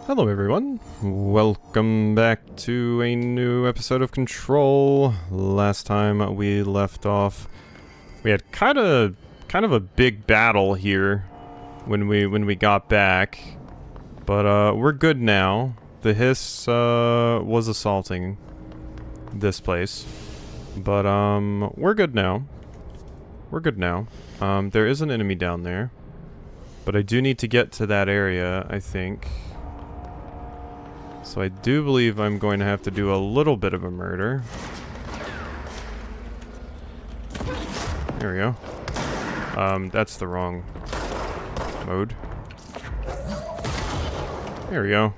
Hello everyone, welcome back to a new episode of Control. Last time we left off, we had kind of a big battle here when we got back, but we're good now. The Hiss was assaulting this place, but we're good now. We're good now. There is an enemy down there, but I do need to get to that area, I think. So I do believe I'm going to have to do a little bit of a murder. There we go. That's the wrong mode. There we go.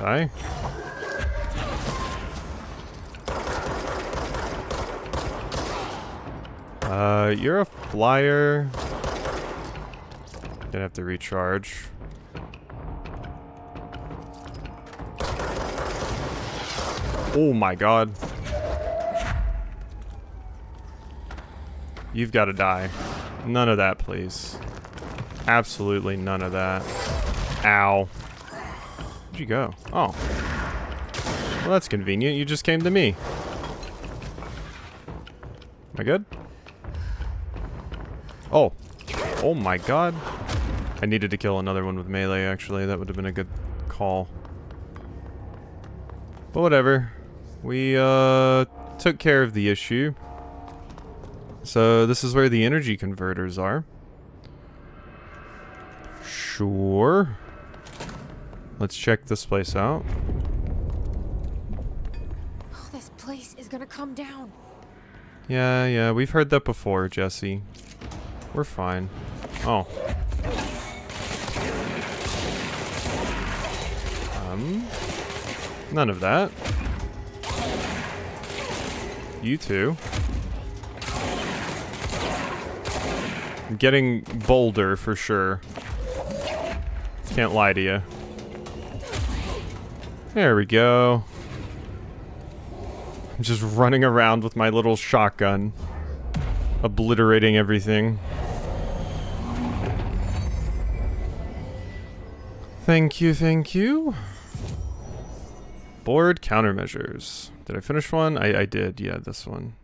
Die. You're a flyer. Gonna have to recharge. Oh my god. You've got to die. None of that, please. Absolutely none of that. Ow. Where'd you go? Oh. Well, that's convenient. You just came to me. Am I good? Oh. Oh my god. I needed to kill another one with melee, actually. That would have been a good call. But whatever. We, took care of the issue. So, this is where the energy converters are. Sure. Let's check this place out. Oh, this place is gonna come down. Yeah, we've heard that before, Jesse. We're fine. Oh. None of that. You two. I'm getting bolder for sure. Can't lie to you. There we go. I'm just running around with my little shotgun, obliterating everything. Thank you, thank you. Board countermeasures. Did I finish one? I did, yeah, this one.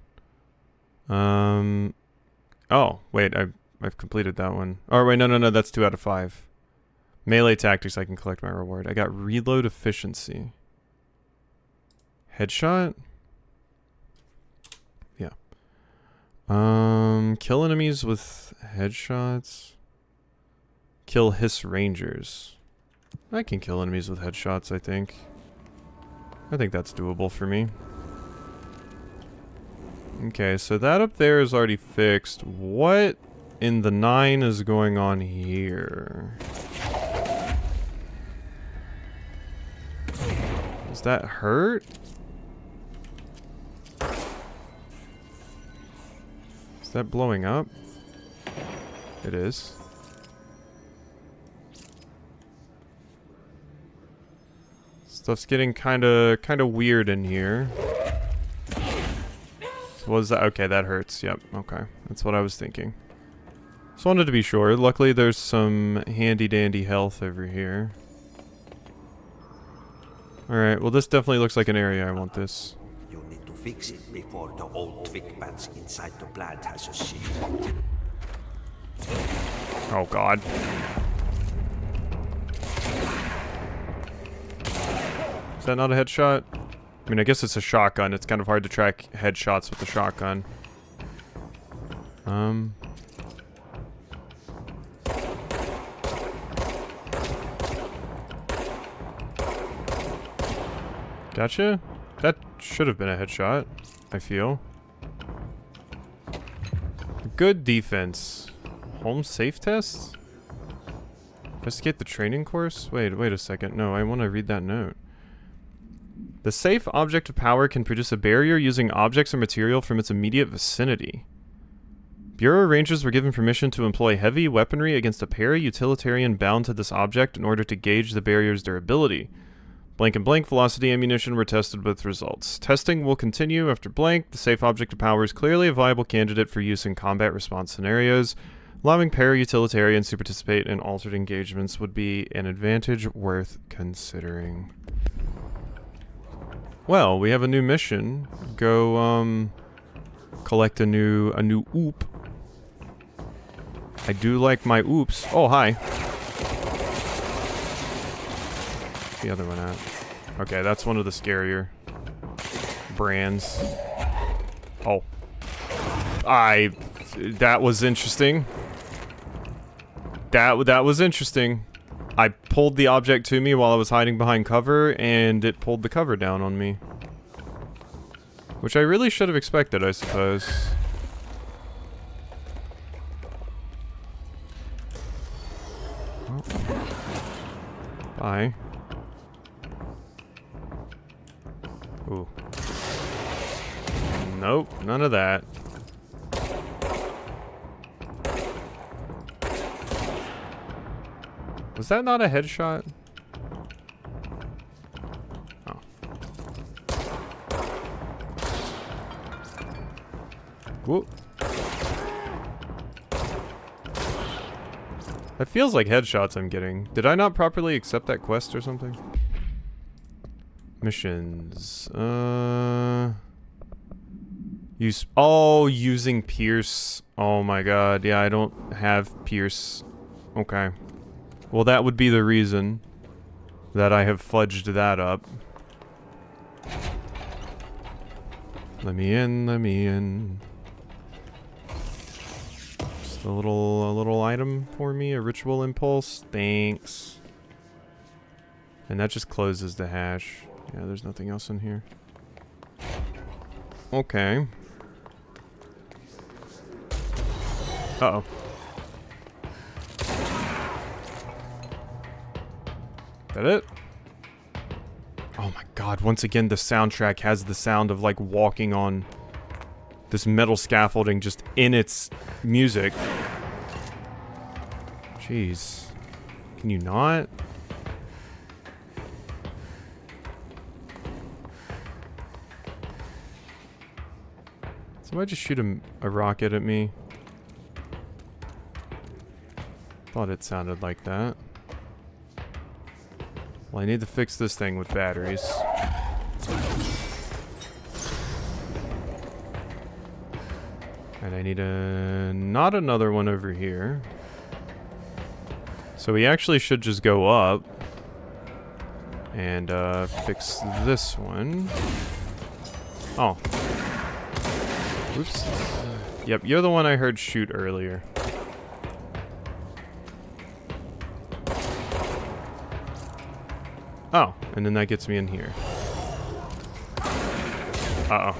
Oh, wait, I've completed that one. Oh, wait, no, that's 2 out of 5. Melee tactics, I can collect my reward. I got reload efficiency. Headshot? Yeah. Kill enemies with headshots. Kill Hiss Rangers. I can kill enemies with headshots, I think. I think that's doable for me. Okay, so that up there is already fixed. What in the 9 is going on here? Does that hurt? Is that blowing up? It is. Stuff's getting kinda weird in here. Was that okay? That hurts. Yep. Okay, that's what I was thinking. Just wanted to be sure. Luckily, there's some handy dandy health over here. All right. Well, this definitely looks like an area I want this. You need to fix it before the old twig bats inside the plant has a shield. Oh God. Is that not a headshot? I mean, I guess it's a shotgun. It's kind of hard to track headshots with the shotgun. Gotcha. That should have been a headshot, I feel. Good defense. Home safe test? Investigate the training course? Wait a second. No, I want to read that note. The safe object of power can produce a barrier using objects or material from its immediate vicinity. Bureau Rangers were given permission to employ heavy weaponry against a para-utilitarian bound to this object in order to gauge the barrier's durability. Blank and blank velocity ammunition were tested with results. Testing will continue after blank. The safe object of power is clearly a viable candidate for use in combat response scenarios. Allowing para-utilitarians to participate in altered engagements would be an advantage worth considering. Well, we have a new mission. Go, collect a new oop. I do like my oops. Oh, hi. The other one at? Okay, that's one of the scarier brands. Oh. That was interesting. That was interesting. I pulled the object to me while I was hiding behind cover, and it pulled the cover down on me. Which I really should have expected, I suppose. Oh. Bye. Ooh. Nope, none of that. Was that not a headshot? Oh. Whoop. That feels like headshots I'm getting. Did I not properly accept that quest or something? Missions. Using Pierce. Oh my god. Yeah, I don't have Pierce. Okay. Well, that would be the reason that I have fudged that up. Let me in, let me in. Just a little item for me, a ritual impulse. Thanks. And that just closes the hash. Yeah, there's nothing else in here. Okay. Uh-oh. That it? Oh my god, once again the soundtrack has the sound of like walking on this metal scaffolding just in its music. Jeez. Can you not? Somebody just shoot a rocket at me. Thought it sounded like that. Well, I need to fix this thing with batteries. And I need not another one over here. So we actually should just go up and fix this one. Oh. Oops. Yep, you're the one I heard shoot earlier. Oh, and then that gets me in here. Uh-oh.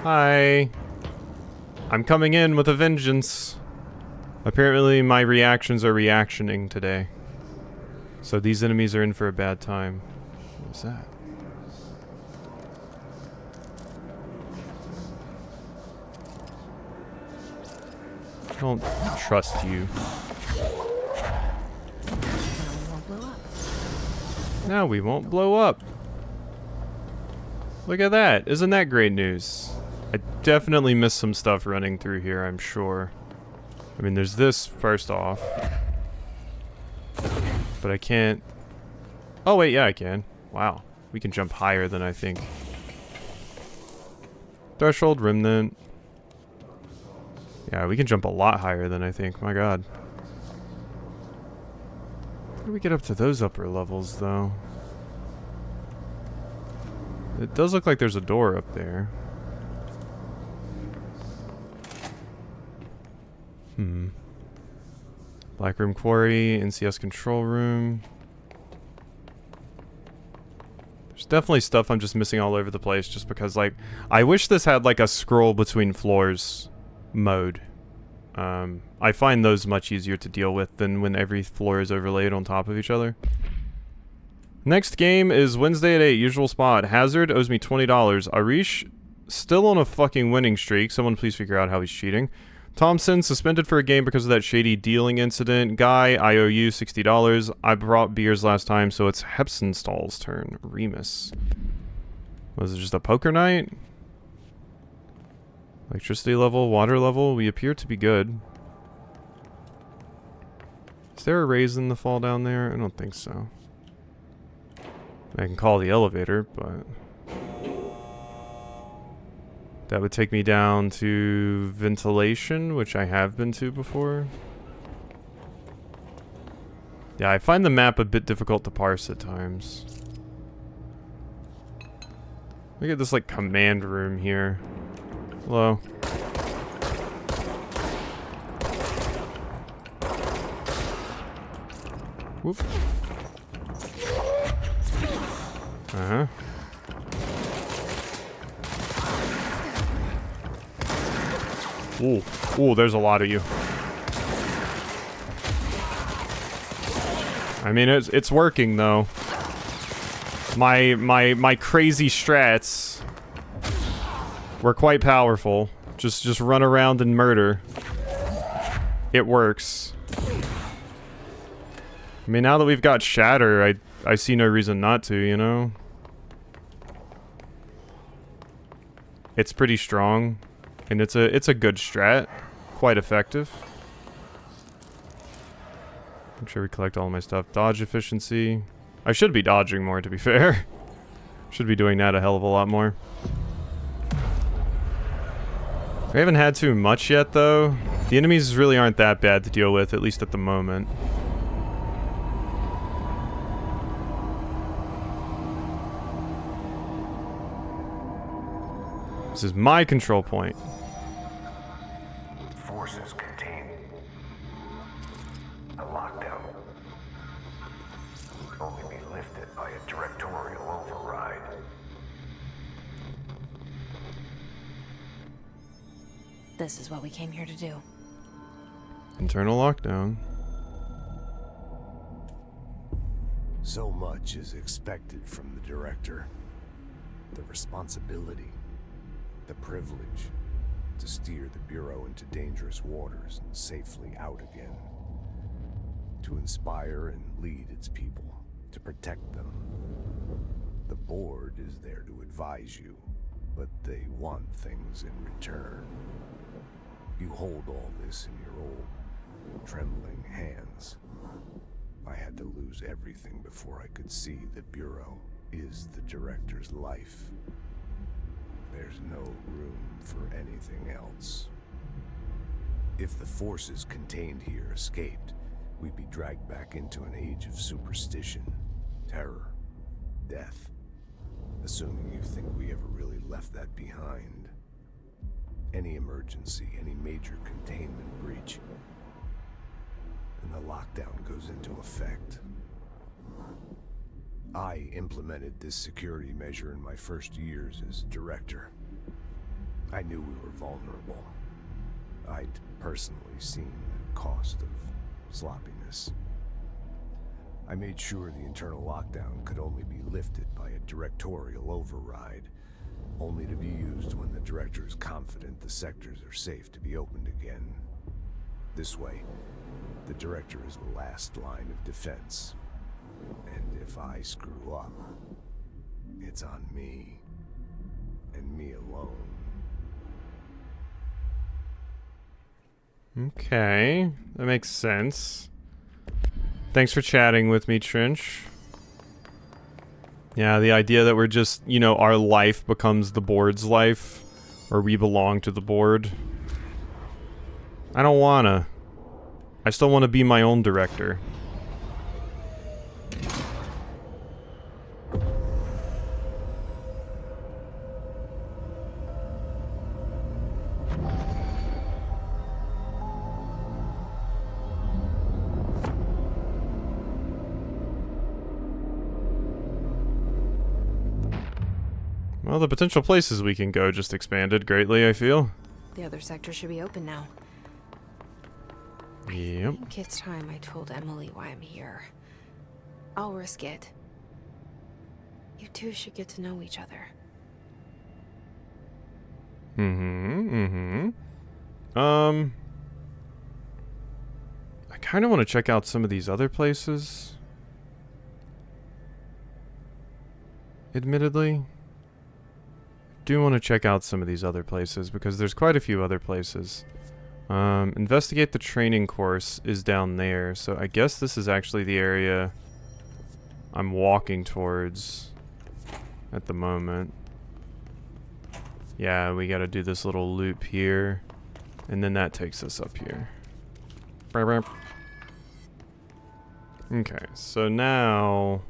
Hi. I'm coming in with a vengeance. Apparently my reactions are reactioning today. So these enemies are in for a bad time. What was that? I don't trust you. Now we won't blow up. Look at that. Isn't that great news? I definitely missed some stuff running through here, I'm sure. I mean, there's this first off. But I can't... Oh, wait, yeah, I can. Wow. We can jump higher than I think. Threshold, remnant. Yeah, we can jump a lot higher than I think. My god. How do we get up to those upper levels, though? It does look like there's a door up there. Black Room Quarry, NCS Control Room. There's definitely stuff I'm just missing all over the place just because, like, I wish this had, like, a scroll between floors mode. I find those much easier to deal with than when every floor is overlaid on top of each other. Next game is Wednesday at 8, usual spot. Hazard owes me $20. Arish, still on a fucking winning streak. Someone please figure out how he's cheating. Thompson, suspended for a game because of that shady dealing incident. Guy, I owe you $60. I brought beers last time, so it's Hepsenstall's turn. Remus. Was it just a poker night? Electricity level, water level, we appear to be good. Is there a raisin to fall down there? I don't think so. I can call the elevator, but... that would take me down to ventilation, which I have been to before. Yeah, I find the map a bit difficult to parse at times. Look at this, like, command room here. Hello. Whoop. Uh-huh. Ooh. Ooh, there's a lot of you. I mean, it's working, though. My crazy strats were quite powerful. Just run around and murder. It works. I mean, now that we've got Shatter, I see no reason not to, you know? It's pretty strong. And it's a good strat. Quite effective. Make sure we collect all of my stuff. Dodge efficiency. I should be dodging more, to be fair. Should be doing that a hell of a lot more. We haven't had too much yet, though. The enemies really aren't that bad to deal with, at least at the moment. This is my control point. Forces contained. A lockdown will only be lifted by a directorial override. This is what we came here to do. Internal lockdown. So much is expected from the director. The responsibility, the privilege to steer the Bureau into dangerous waters and safely out again. To inspire and lead its people, to protect them. The board is there to advise you, but they want things in return. You hold all this in your old, trembling hands. I had to lose everything before I could see the Bureau is the director's life. There's no room for anything else. If the forces contained here escaped, we'd be dragged back into an age of superstition, terror, death. Assuming you think we ever really left that behind. Any emergency, any major containment breach, and the lockdown goes into effect. I implemented this security measure in my first years as director. I knew we were vulnerable. I'd personally seen the cost of sloppiness. I made sure the internal lockdown could only be lifted by a directorial override, only to be used when the director is confident the sectors are safe to be opened again. This way, the director is the last line of defense. And if I screw up, it's on me, and me alone. Okay, that makes sense. Thanks for chatting with me, Trench. Yeah, the idea that we're just, you know, our life becomes the board's life, or we belong to the board. I don't wanna. I still want to be my own director. Well, the potential places we can go just expanded greatly, I feel. The other sector should be open now. Yep. I think it's time I told Emily why I'm here. I'll risk it. You two should get to know each other. kind of want to check out some of these other places. Admittedly. Do want to check out some of these other places because there's quite a few other places. Investigate the training course is down there, so I guess this is actually the area I'm walking towards at the moment. Yeah, we gotta do this little loop here, and then that takes us up here. Okay, so now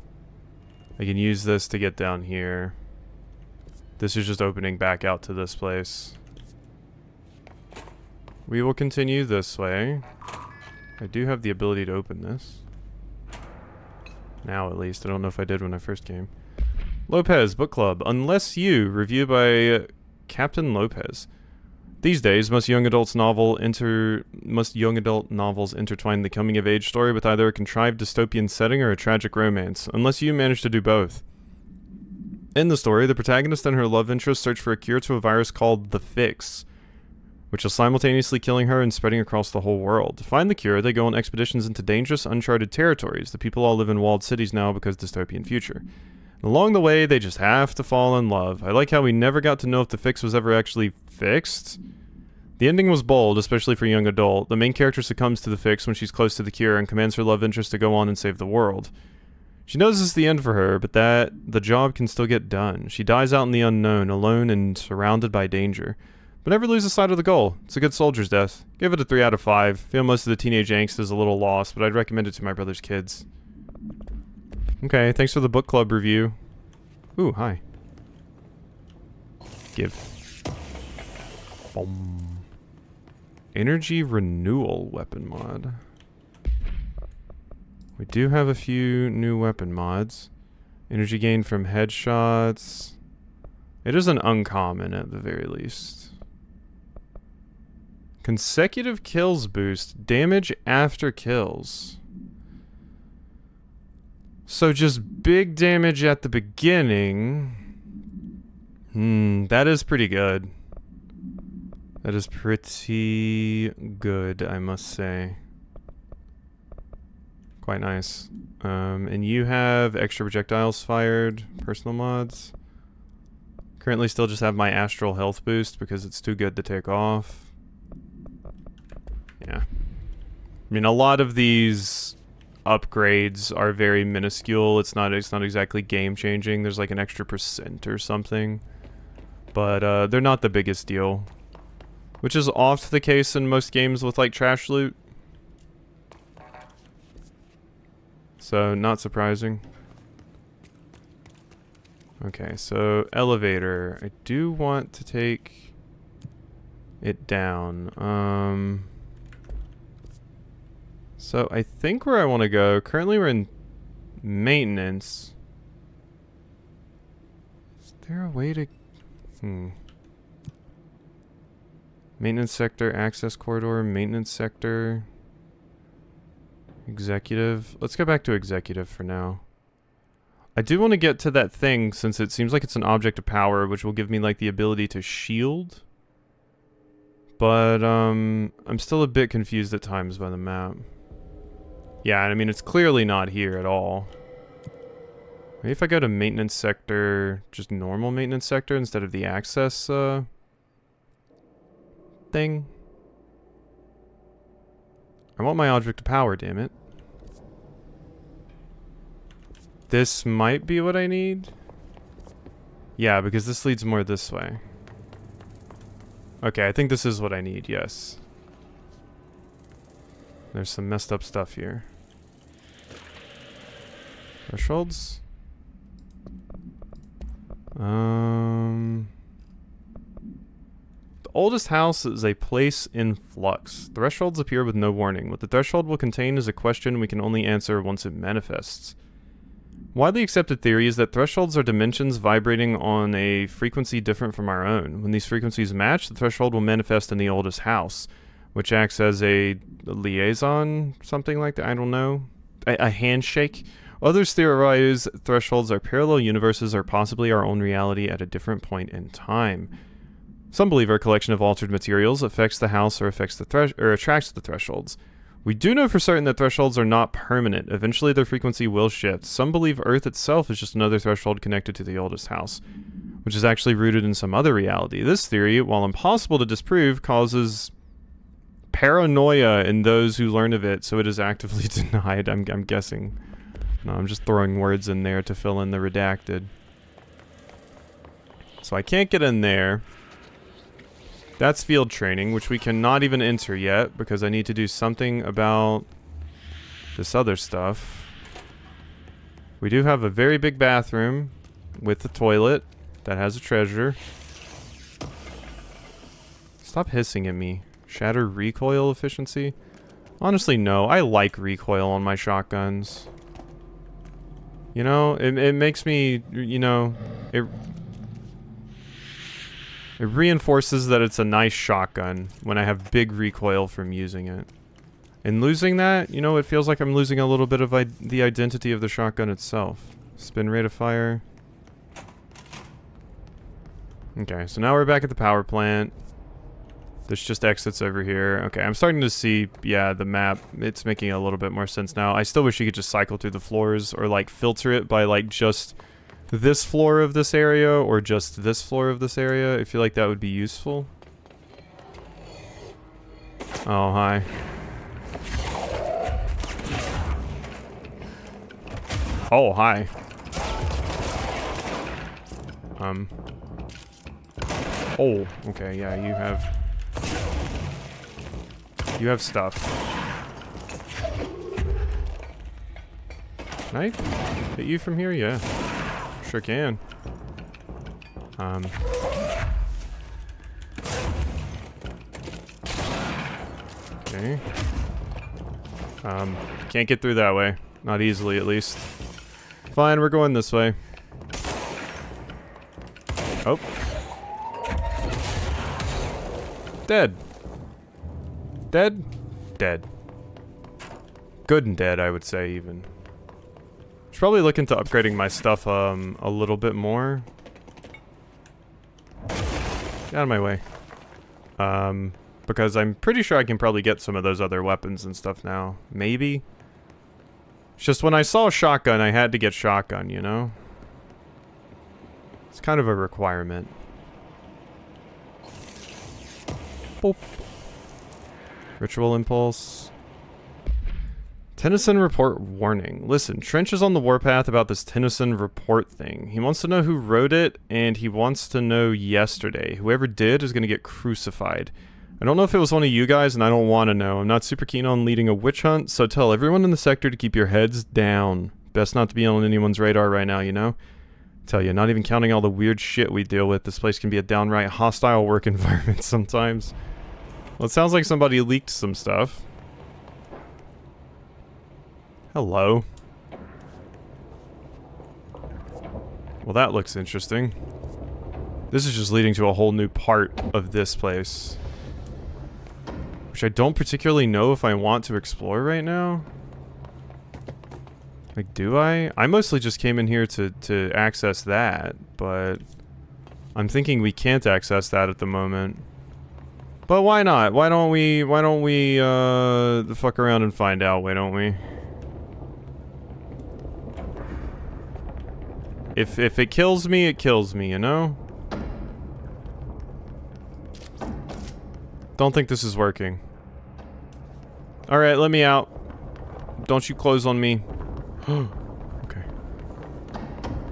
I can use this to get down here. This is just opening back out to this place. We will continue this way. I do have the ability to open this. Now at least. I don't know if I did when I first came. Lopez Book Club. Unless You. Review by Captain Lopez. These days, most young adult novels intertwine the coming-of-age story with either a contrived dystopian setting or a tragic romance. Unless You manage to do both. In the story, the protagonist and her love interest search for a cure to a virus called the Fix, which is simultaneously killing her and spreading across the whole world. To find the cure, they go on expeditions into dangerous, uncharted territories. The people all live in walled cities now because dystopian future. And along the way, they just have to fall in love. I like how we never got to know if the fix was ever actually fixed. The ending was bold, especially for a young adult. The main character succumbs to the fix when she's close to the cure and commands her love interest to go on and save the world. She knows this is the end for her, but that the job can still get done. She dies out in the unknown, alone and surrounded by danger. But never loses sight of the goal. It's a good soldier's death. Give it a 3 out of 5. Feel most of the teenage angst is a little lost, but I'd recommend it to my brother's kids. Okay, thanks for the book club review. Ooh, hi. Give. Boom. Energy renewal weapon mod. We do have a few new weapon mods. Energy gain from headshots. It is an uncommon at the very least. Consecutive kills boost. Damage after kills. So just big damage at the beginning. That is pretty good. That is pretty good, I must say. Quite nice. And you have extra projectiles fired, personal mods. Currently still just have my astral health boost because it's too good to take off. Yeah. I mean, a lot of these upgrades are very minuscule. It's not exactly game changing. There's like an extra % or something. But they're not the biggest deal. Which is oft the case in most games with like trash loot. So, not surprising. Okay, so elevator. I do want to take it down. So I think where I want to go, currently we're in maintenance. Is there a way to... Maintenance sector, access corridor, maintenance sector... Executive. Let's go back to executive for now. I do want to get to that thing since it seems like it's an object of power, which will give me like the ability to shield. But I'm still a bit confused at times by the map. Yeah, I mean it's clearly not here at all. Maybe if I go to maintenance sector, just normal maintenance sector instead of the access thing. I want my object of power, damn it. This might be what I need. Yeah, because this leads more this way. Okay, I think this is what I need, yes. There's some messed up stuff here. Thresholds? The oldest house is a place in flux. Thresholds appear with no warning. What the threshold will contain is a question we can only answer once it manifests. Widely accepted theory is that thresholds are dimensions vibrating on a frequency different from our own. When these frequencies match, the threshold will manifest in the oldest house, which acts as a liaison, something like that, I don't know. A handshake. Others theorize thresholds are parallel universes or possibly our own reality at a different point in time. Some believe our collection of altered materials affects the house or affects the attracts the thresholds. We do know for certain that thresholds are not permanent. Eventually their frequency will shift. Some believe Earth itself is just another threshold connected to the oldest house, which is actually rooted in some other reality. This theory, while impossible to disprove, causes paranoia in those who learn of it, so it is actively denied, I'm guessing. No, I'm just throwing words in there to fill in the redacted. So I can't get in there. That's field training, which we cannot even enter yet because I need to do something about this other stuff. We do have a very big bathroom with a toilet that has a treasure. Stop hissing at me. Shatter recoil efficiency? Honestly, no. I like recoil on my shotguns. You know, it makes me, you know, it reinforces that it's a nice shotgun when I have big recoil from using it. And losing that, you know, it feels like I'm losing a little bit of the identity of the shotgun itself. Spin rate of fire. Okay, so now we're back at the power plant. There's just exits over here. Okay, I'm starting to see, yeah, the map. It's making a little bit more sense now. I still wish you could just cycle through the floors or, like, filter it by, like, just this floor of this area or just this floor of this area. I feel like that would be useful. Oh, hi. Oh, hi. Oh, okay, yeah, you have stuff. Can I hit you from here? Yeah. Sure can. Okay. Can't get through that way. Not easily, at least. Fine, we're going this way. Oh. Dead. Dead? Dead. Good and dead, I would say, even. Should probably look into upgrading my stuff a little bit more. Get out of my way. Because I'm pretty sure I can probably get some of those other weapons and stuff now. Maybe? It's just when I saw a shotgun, I had to get shotgun, you know? It's kind of a requirement. Boop. Ritual impulse. Tennyson report warning. Listen, Trench is on the warpath about this Tennyson report thing. He wants to know who wrote it, and he wants to know yesterday. Whoever did is going to get crucified. I don't know if it was one of you guys, and I don't want to know. I'm not super keen on leading a witch hunt, so tell everyone in the sector to keep your heads down. Best not to be on anyone's radar right now, you know? Tell you, not even counting all the weird shit we deal with, this place can be a downright hostile work environment sometimes. Well, it sounds like somebody leaked some stuff. Hello. Well, that looks interesting. This is just leading to a whole new part of this place, which I don't particularly know if I want to explore right now. Like, do I? I mostly just came in here to access that, but I'm thinking we can't access that at the moment. But why not? Why don't we fuck around and find out, why don't we? If it kills me, it kills me, you know? Don't think this is working. Alright, let me out. Don't you close on me. Okay.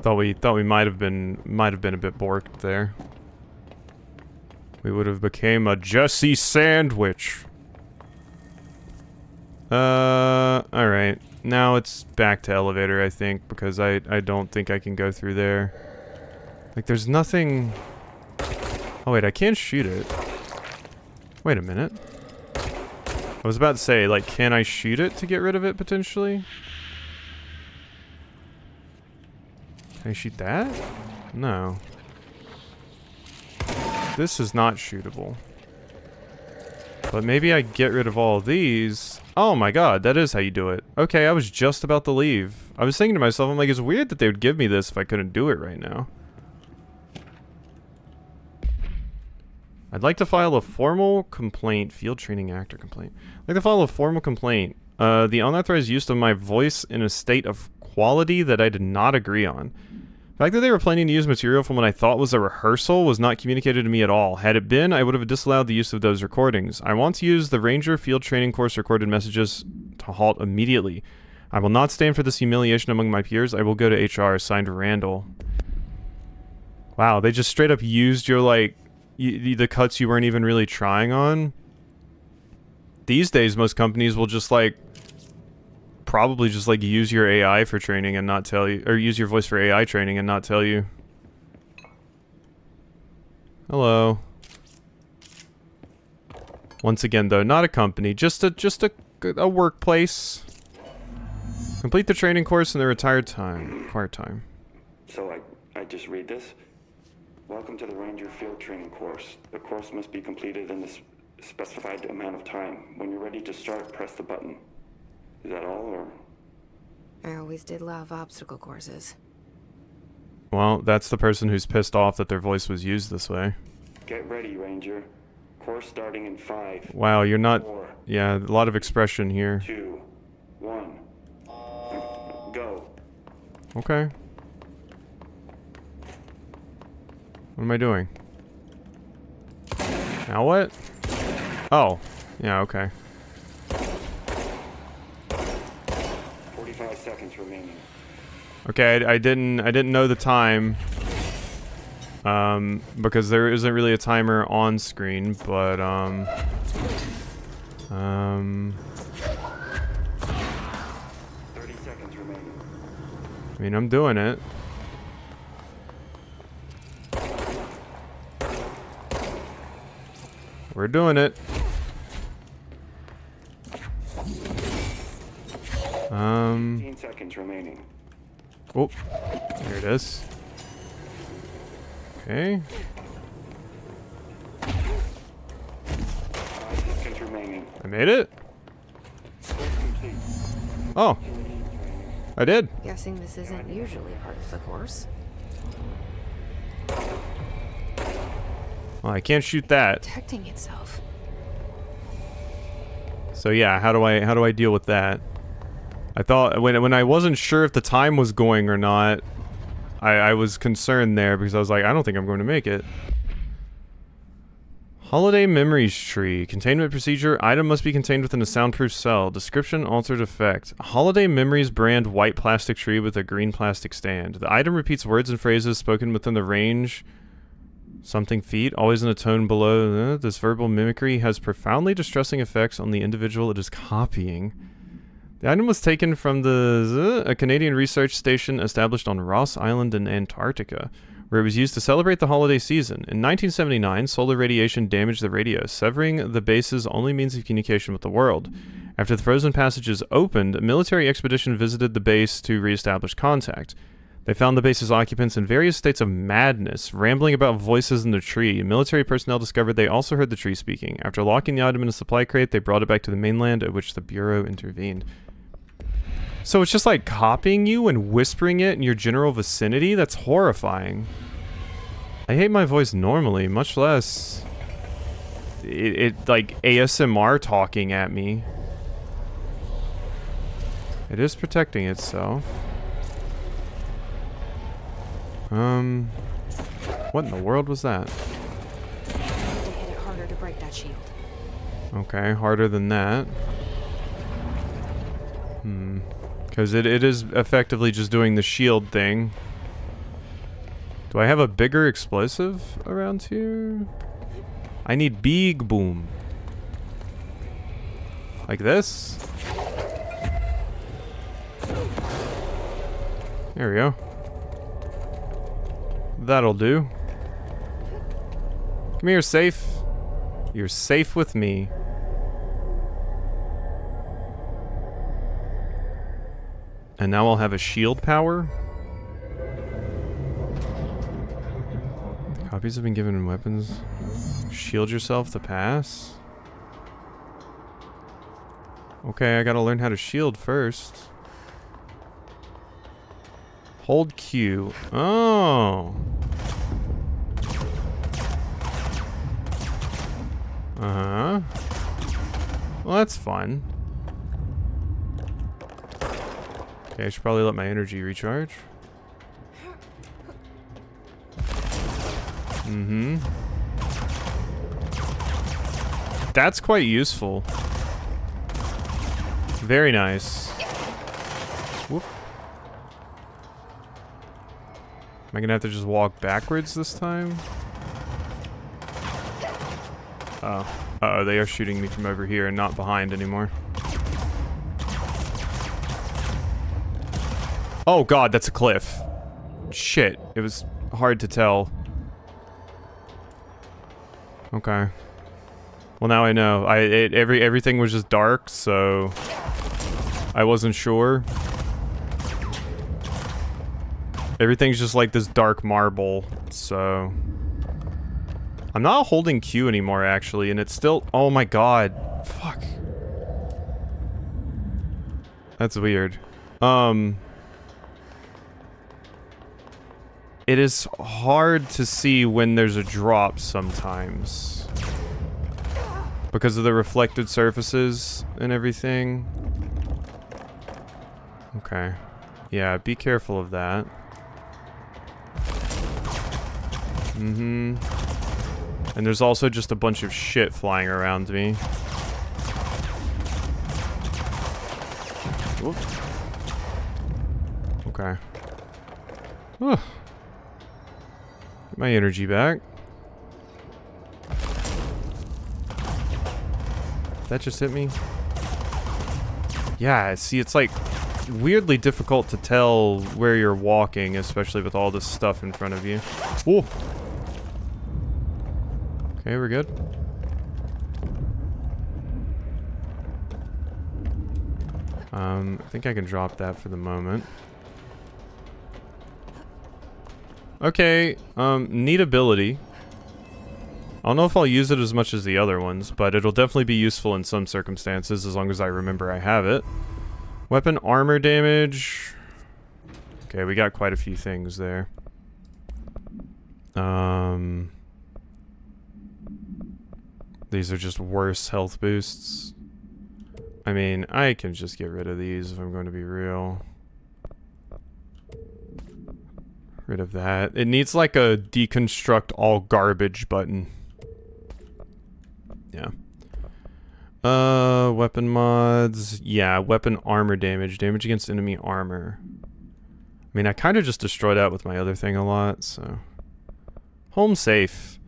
Thought we might have been a bit borked there. We would have became a Jesse sandwich. Alright. Now it's back to elevator, I think, because I don't think I can go through there. Like, there's nothing... Oh, wait, I can't shoot it. Wait a minute. I was about to say, like, can I shoot it to get rid of it, potentially? Can I shoot that? No. This is not shootable. But maybe I get rid of all of these. Oh my god, that is how you do it. Okay, I was just about to leave. I was thinking to myself, I'm like, it's weird that they would give me this if I couldn't do it right now. I'd like to file a formal complaint. Field training actor complaint. I'd like to file a formal complaint. The unauthorized use of my voice in a state of quality that I did not agree on. The fact that they were planning to use material from what I thought was a rehearsal was not communicated to me at all. Had it been, I would have disallowed the use of those recordings. I want to use the Ranger Field Training Course recorded messages to halt immediately. I will not stand for this humiliation among my peers. I will go to HR. Signed, Randall. Wow, they just straight up used your, like, the cuts you weren't even really trying on. These days, most companies will just, like, probably just, like, use your AI for training and not tell you, or use your voice for AI training and not tell you. Hello. Once again, though, not a company, just a workplace. Complete the training course in the required time. So I just read this. Welcome to the Ranger Field Training Course. The course must be completed in the specified amount of time. When you're ready to start, press the button. Is that all, or? I always did love obstacle courses. Well, that's the person who's pissed off that their voice was used this way. Get ready, Ranger. Course starting in 5. Wow, you're not... 4, Yeah, a lot of expression here. 2, 1. Go. Okay. What am I doing? Now what? Oh. Yeah, okay. 45 seconds remaining. Okay, I didn't know the time. Because there isn't really a timer on screen, but 30 seconds remaining. I mean, I'm doing it. We're doing it. 15 seconds remaining. Oh, there it is. Okay. 5 seconds remaining. I made it. Course complete. Oh, I did. Guessing this isn't usually part of the course. Well, I can't shoot that. Protecting itself. So yeah, how do I deal with that? I thought when I wasn't sure if the time was going or not, I was concerned there because I was like, I don't think I'm going to make it. Holiday Memories Tree. Containment procedure. Item must be contained within a soundproof cell. Description, altered effect. Holiday Memories brand white plastic tree with a green plastic stand. The item repeats words and phrases spoken within the range something feet, always in a tone below. This verbal mimicry has profoundly distressing effects on the individual it is copying. The item was taken from a Canadian research station established on Ross Island in Antarctica, where it was used to celebrate the holiday season. In 1979, solar radiation damaged the radio, severing the base's only means of communication with the world. After the frozen passages opened, a military expedition visited the base to reestablish contact. They found the base's occupants in various states of madness, rambling about voices in the tree. Military personnel discovered they also heard the tree speaking. After locking the item in a supply crate, they brought it back to the mainland, at which the Bureau intervened. So it's just like copying you and whispering it in your general vicinity? That's horrifying. I hate my voice normally, much less it like ASMR talking at me. It is protecting itself. What in the world was that? To hit it harder to break that shield. Okay, harder than that. Because it is effectively just doing the shield thing. Do I have a bigger explosive around here? I need big boom. Like this? There we go. That'll do. Come here, safe. You're safe with me. And now I'll have a shield power. Copies have been given in weapons. Shield yourself to pass. Okay, I gotta learn how to shield first. Hold Q. Oh. Uh-huh. Well, that's fun. Okay, I should probably let my energy recharge. Mm-hmm. That's quite useful. Very nice. Whoop. Am I gonna have to just walk backwards this time? Oh. Uh-oh, they are shooting me from over here and not behind anymore. Oh god, that's a cliff. Shit, it was hard to tell. Okay. Well, now I know. Everything was just dark, so I wasn't sure. Everything's just like this dark marble, so I'm not holding Q anymore, actually, and it's still... Oh my god. Fuck. That's weird. It is hard to see when there's a drop sometimes. Because of the reflected surfaces and everything. Okay. Yeah, be careful of that. Mm-hmm. And there's also just a bunch of shit flying around me. Whoop. Okay. Whew. Get my energy back. That just hit me? Yeah, see, it's like weirdly difficult to tell where you're walking, especially with all this stuff in front of you. Ooh. Okay, we're good. I think I can drop that for the moment. Okay, neat ability. I don't know if I'll use it as much as the other ones, but it'll definitely be useful in some circumstances as long as I remember I have it. Weapon armor damage. Okay, we got quite a few things there. These are just worse health boosts. I mean, I can just get rid of these if I'm going to be real. Rid of that. It needs like a deconstruct all garbage button. Yeah. Weapon mods. Yeah, weapon armor damage. Damage against enemy armor. I mean, I kind of just destroyed that with my other thing a lot, so... Home safe.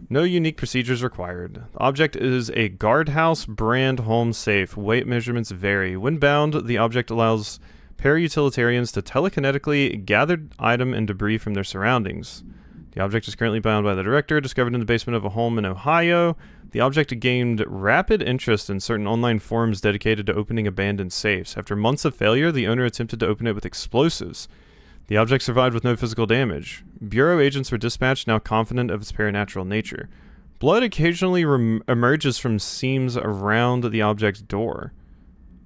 No unique procedures required. The object is a guardhouse brand home safe. Weight measurements vary. When bound, the object allows para-utilitarians to telekinetically gather item and debris from their surroundings. The object is currently bound by the director, discovered in the basement of a home in Ohio. The object gained rapid interest in certain online forums dedicated to opening abandoned safes. After months of failure, the owner attempted to open it with explosives. The object survived with no physical damage. Bureau agents were dispatched, now confident of its paranatural nature. Blood occasionally emerges from seams around the object's door.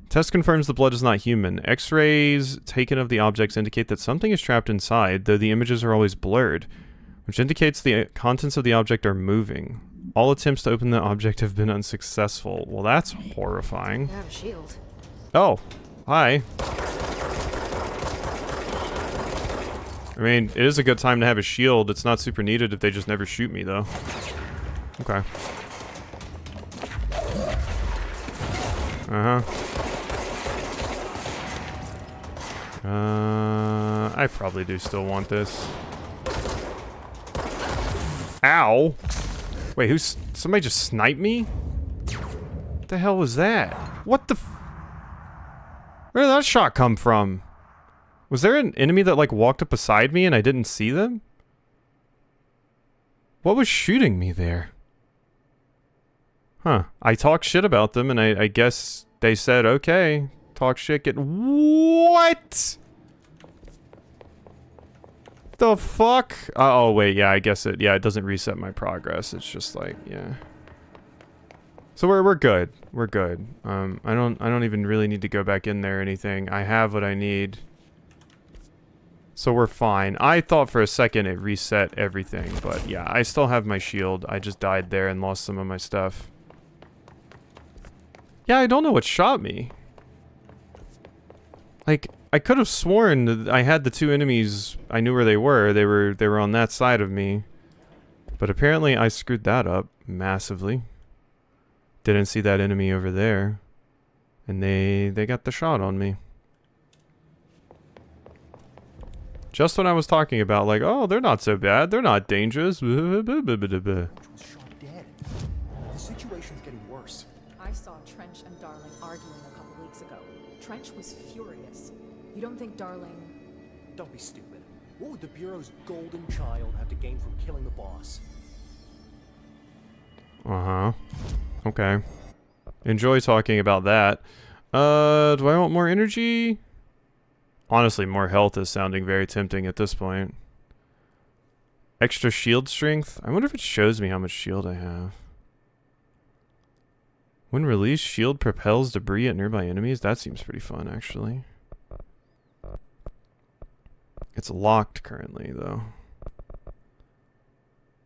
Test confirms the blood is not human. X-rays taken of the objects indicate that something is trapped inside, though the images are always blurred, which indicates the contents of the object are moving. All attempts to open the object have been unsuccessful. Well, that's horrifying. I have a shield. Oh, hi. I mean, it is a good time to have a shield. It's not super needed if they just never shoot me, though. Okay. I probably do still want this. Ow! Wait, somebody just sniped me? What the hell was that? What the where did that shot come from? Was there an enemy that, like, walked up beside me and I didn't see them? What was shooting me there? Huh. I talked shit about them and I guess they said, okay, talk shit, get... What? The fuck? Oh, wait, yeah, I guess it doesn't reset my progress. It's just like, yeah. So we're good. We're good. I don't even really need to go back in there or anything. I have what I need. So we're fine. I thought for a second it reset everything, but yeah, I still have my shield. I just died there and lost some of my stuff. Yeah, I don't know what shot me. Like, I could have sworn that I had the two enemies. I knew where they were. They were on that side of me. But apparently I screwed that up massively. Didn't see that enemy over there. And they got the shot on me. Just when I was talking about, like, oh, they're not so bad. They're not dangerous. Was shot dead. The situation's getting worse. I saw Trench and Darling arguing a couple weeks ago. Trench was furious. You don't think Darling... Don't be stupid. What would the Bureau's golden child have to gain from killing the boss? Uh-huh. Okay. Enjoy talking about that. Do I want more energy? Honestly, more health is sounding very tempting at this point. Extra shield strength? I wonder if it shows me how much shield I have. When released, shield propels debris at nearby enemies. That seems pretty fun, actually. It's locked currently, though.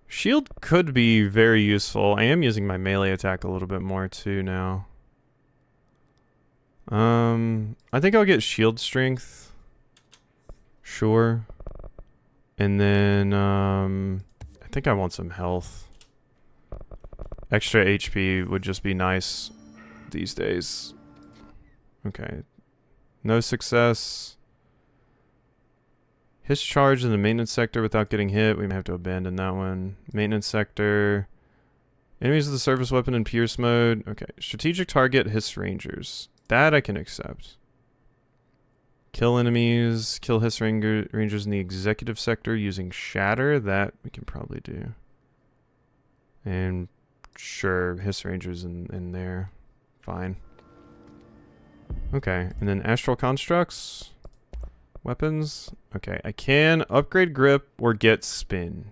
Shield could be very useful. I am using my melee attack a little bit more, too, now. I think I'll get shield strength. Sure. And then, I think I want some health. Extra HP would just be nice these days. Okay. No success. His charge in the maintenance sector without getting hit. We may have to abandon that one. Maintenance sector. Enemies with the service weapon in pierce mode. Okay. Strategic target, Hiss Rangers. That I can accept. Kill enemies. Kill Hiss Rangers in the executive sector using Shatter. That we can probably do. And sure, Hiss Rangers in there. Fine. Okay. And then Astral Constructs. Weapons. Okay. I can upgrade grip or get spin.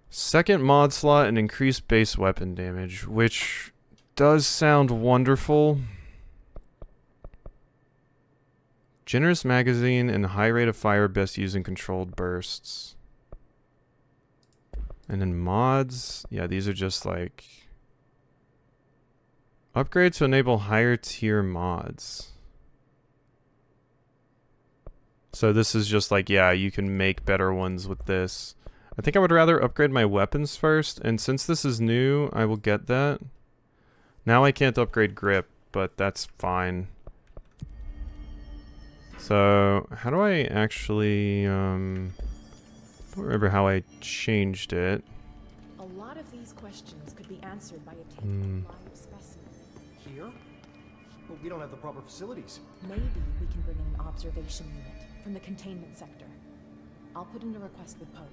Second mod slot and increased base weapon damage, which does sound wonderful. Generous magazine and high rate of fire best used in controlled bursts. And then mods. Yeah, these are just like upgrade to enable higher tier mods. So this is just like, yeah, you can make better ones with this. I think I would rather upgrade my weapons first, and since this is new, I will get that. Now I can't upgrade grip, but that's fine. So, how do I actually, I don't remember how I changed it. A lot of these questions could be answered by obtaining a live specimen. Here? But we don't have the proper facilities. Maybe we can bring in an observation unit from the containment sector. I'll put in a request with Pope.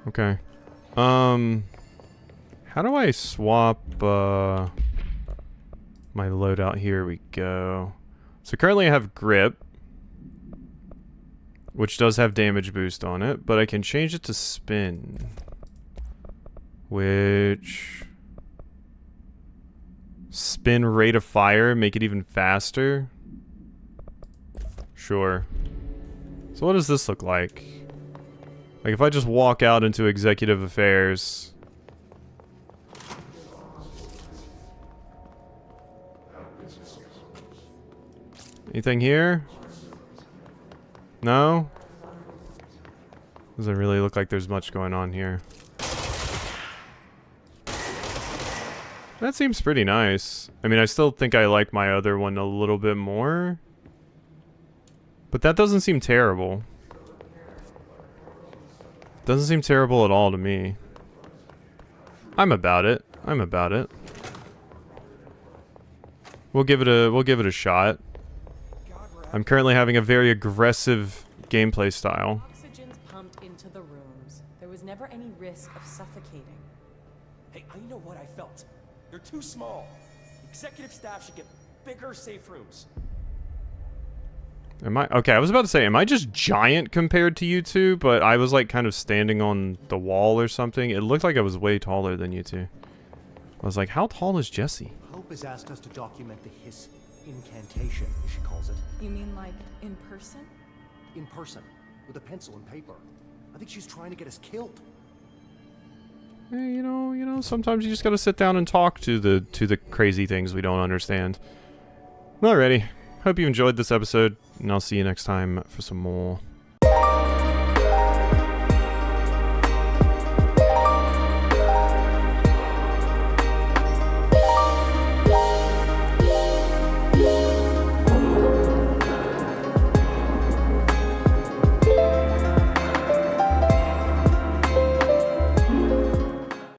Okay. How do I swap, my loadout? Here we go. So currently I have grip, which does have damage boost on it, but I can change it to spin, which spin rate of fire, make it even faster. Sure. So what does this look like? Like if I just walk out into executive affairs. Anything here? No? Doesn't really look like there's much going on here. That seems pretty nice. I mean, I still think I like my other one a little bit more. But that doesn't seem terrible. Doesn't seem terrible at all to me. I'm about it. I'm about it. We'll give it a shot. I'm currently having a very aggressive gameplay style. Oxygen's pumped into the rooms. There was never any risk of suffocating. Hey, I know what I felt. They're too small. Executive staff should get bigger safe rooms. Am I okay? I was about to say, am I just giant compared to you two? But I was like kind of standing on the wall or something. It looked like I was way taller than you two. I was like, how tall is Jesse? Hope has asked us to document the Hiss incantation, as she calls it. You mean like in person? In person, with a pencil and paper. I think she's trying to get us killed. Hey, you know, sometimes you just gotta sit down and talk to the crazy things we don't understand. Alrighty. Hope you enjoyed this episode, and I'll see you next time for some more.